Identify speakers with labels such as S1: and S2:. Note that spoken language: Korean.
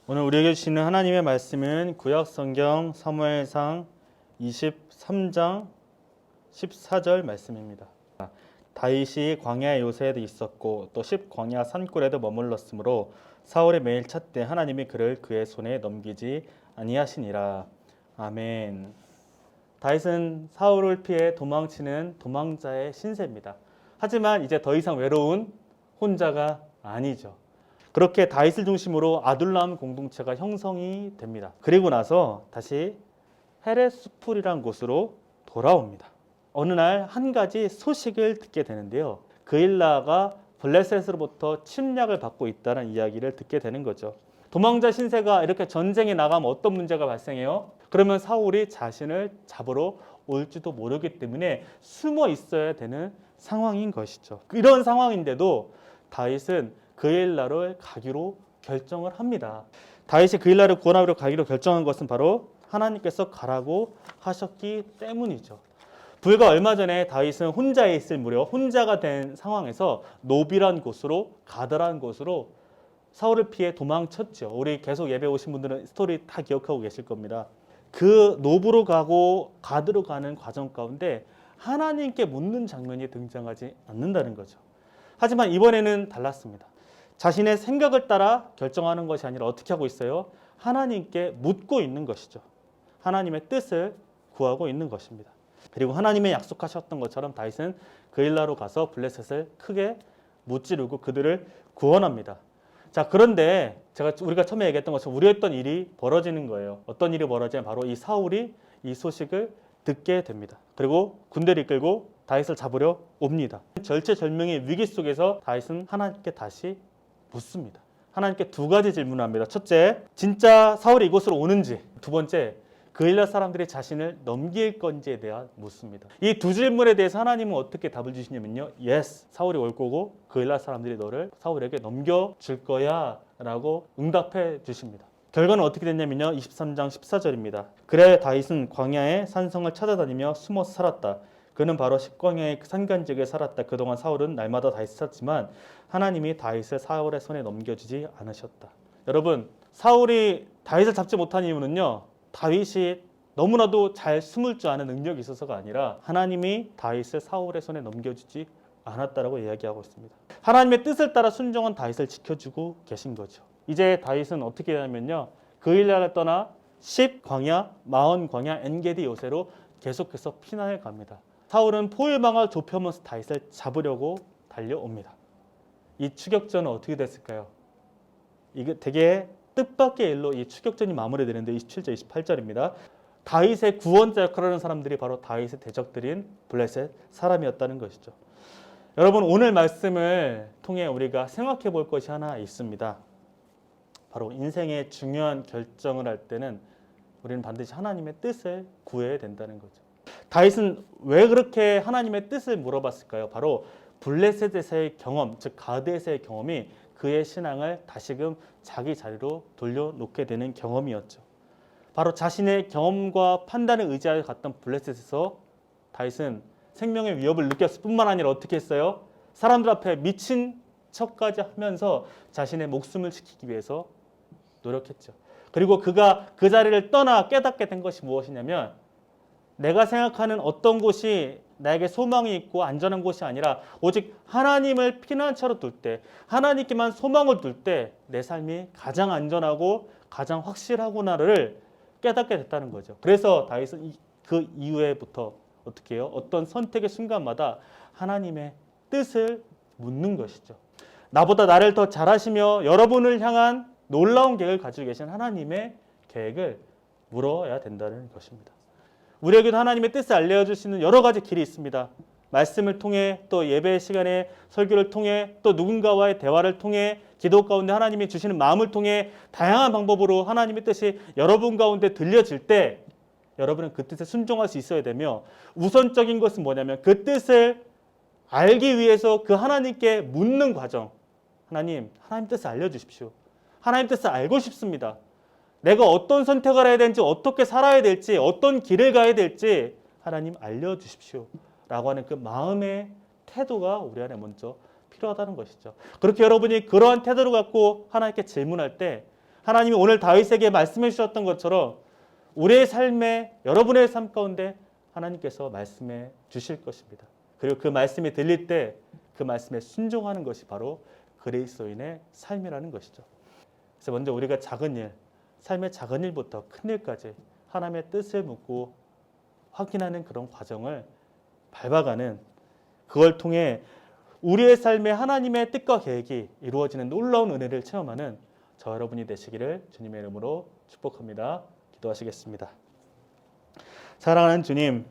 S1: 오늘 우리에게 주시는 하나님의 말씀은 구약성경 사무엘상 23장 14절 말씀입니다. 다윗이 광야 요새에도 있었고 또 십광야 산골에도 머물렀으므로 사울이 매일 찾되 하나님이 그를 그의 손에 넘기지 아니하시니라. 아멘. 다윗은 사울을 피해 도망치는 도망자의 신세입니다. 하지만 이제 더 이상 외로운 혼자가 아니죠. 그렇게 다윗을 중심으로 아둘람 공동체가 형성이 됩니다. 그리고 나서 다시 헤레스풀이라는 곳으로 돌아옵니다. 어느 날 한 가지 소식을 듣게 되는데요. 그일라가 블레셋으로부터 침략을 받고 있다는 이야기를 듣게 되는 거죠. 도망자 신세가 이렇게 전쟁에 나가면 어떤 문제가 발생해요? 그러면 사울이 자신을 잡으러 올지도 모르기 때문에 숨어 있어야 되는 상황인 것이죠. 이런 상황인데도 다윗은 그일라를 가기로 결정을 합니다. 다윗이 그일라를 구원하러 가기로 결정한 것은 바로 하나님께서 가라고 하셨기 때문이죠. 불과 얼마 전에 다윗은 혼자 있을 무렵 혼자가 된 상황에서 노비란 곳으로 가드란 곳으로 사울을 피해 도망쳤죠. 우리 계속 예배 오신 분들은 스토리 다 기억하고 계실 겁니다. 그 노부로 가고 가드로 가는 과정 가운데 하나님께 묻는 장면이 등장하지 않는다는 거죠. 하지만 이번에는 달랐습니다. 자신의 생각을 따라 결정하는 것이 아니라 어떻게 하고 있어요? 하나님께 묻고 있는 것이죠. 하나님의 뜻을 구하고 있는 것입니다. 그리고 하나님의 약속하셨던 것처럼 다윗은 그일라로 가서 블레셋을 크게 무찌르고 그들을 구원합니다. 자, 그런데 우리가 처음에 얘기했던 것처럼 우려했던 일이 벌어지는 거예요. 어떤 일이 벌어지냐면 바로 이 사울이 이 소식을 듣게 됩니다. 그리고 군대를 이끌고 다윗을 잡으려 옵니다. 절체절명의 위기 속에서 다윗은 하나님께 다시 묻습니다. 하나님께 두 가지 질문을 합니다. 첫째, 진짜 사울이 이곳으로 오는지. 두 번째, 그일라 사람들이 자신을 넘길 건지에 대한 묻습니다. 이 두 질문에 대해서 하나님은 어떻게 답을 주시냐면요. Yes, 사울이 올 거고 그일라 사람들이 너를 사울에게 넘겨줄 거야 라고 응답해 주십니다. 결과는 어떻게 됐냐면요. 23장 14절입니다. 그래 다윗은 광야의 산성을 찾아다니며 숨어 살았다. 그는 바로 십광야의 산간지역에 살았다. 그동안 사울은 날마다 다윗을 찾지만 하나님이 다윗을 사울의 손에 넘겨주지 않으셨다. 여러분, 사울이 다윗을 잡지 못한 이유는요. 다윗이 너무나도 잘 숨을 줄 아는 능력이 있어서가 아니라 하나님이 다윗을 사울의 손에 넘겨주지 않았다라고 이야기하고 있습니다. 하나님의 뜻을 따라 순종한 다윗을 지켜주고 계신 거죠. 이제 다윗은 어떻게 하냐면요. 그일라를 떠나 십광야, 마흔광야, 엔게디 요새로 계속해서 피난해 갑니다. 사울은 포위망을 좁혀면서 다윗을 잡으려고 달려옵니다. 이 추격전은 어떻게 됐을까요? 이게 되게 뜻밖의 일로 이 추격전이 마무리되는데 27절, 28절입니다. 다윗의 구원자 역할을 하는 사람들이 바로 다윗의 대적들인 블레셋 사람이었다는 것이죠. 여러분, 오늘 말씀을 통해 우리가 생각해 볼 것이 하나 있습니다. 바로 인생의 중요한 결정을 할 때는 우리는 반드시 하나님의 뜻을 구해야 된다는 거죠. 다윗은 왜 그렇게 하나님의 뜻을 물어봤을까요? 바로 블레셋에서의 경험, 즉 가드에서의 경험이 그의 신앙을 다시금 자기 자리로 돌려놓게 되는 경험이었죠. 바로 자신의 경험과 판단을 의지하여 갔던 블레셋에서 다윗은 생명의 위협을 느꼈을 뿐만 아니라 어떻게 했어요? 사람들 앞에 미친 척까지 하면서 자신의 목숨을 지키기 위해서 노력했죠. 그리고 그가 그 자리를 떠나 깨닫게 된 것이 무엇이냐면 내가 생각하는 어떤 곳이 나에게 소망이 있고 안전한 곳이 아니라 오직 하나님을 피난처로 둘 때, 하나님께만 소망을 둘 때 내 삶이 가장 안전하고 가장 확실하구나를 깨닫게 됐다는 거죠. 그래서 다윗은 그 이후에부터 어떻게 해요? 어떤 선택의 순간마다 하나님의 뜻을 묻는 것이죠. 나보다 나를 더 잘하시며 여러분을 향한 놀라운 계획을 가지고 계신 하나님의 계획을 물어야 된다는 것입니다. 우리에게도 하나님의 뜻을 알려줄 수 있는 여러 가지 길이 있습니다. 말씀을 통해 또 예배 시간에 설교를 통해 또 누군가와의 대화를 통해 기도 가운데 하나님이 주시는 마음을 통해 다양한 방법으로 하나님의 뜻이 여러분 가운데 들려질 때 여러분은 그 뜻에 순종할 수 있어야 되며 우선적인 것은 뭐냐면 그 뜻을 알기 위해서 그 하나님께 묻는 과정. 하나님 뜻을 알려주십시오. 하나님 뜻을 알고 싶습니다. 내가 어떤 선택을 해야 되는지 어떻게 살아야 될지 어떤 길을 가야 될지 하나님 알려주십시오 라고 하는 그 마음의 태도가 우리 안에 먼저 필요하다는 것이죠. 그렇게 여러분이 그러한 태도를 갖고 하나님께 질문할 때 하나님이 오늘 다윗에게 말씀해 주셨던 것처럼 우리의 삶에 여러분의 삶 가운데 하나님께서 말씀해 주실 것입니다. 그리고 그 말씀이 들릴 때 그 말씀에 순종하는 것이 바로 그리스도인의 삶이라는 것이죠. 그래서 먼저 우리가 작은 일, 삶의 작은 일부터 큰 일까지 하나님의 뜻을 묻고 확인하는 그런 과정을 밟아가는, 그걸 통해 우리의 삶에 하나님의 뜻과 계획이 이루어지는 놀라운 은혜를 체험하는 저 여러분이 되시기를 주님의 이름으로 축복합니다. 기도하시겠습니다. 사랑하는 주님,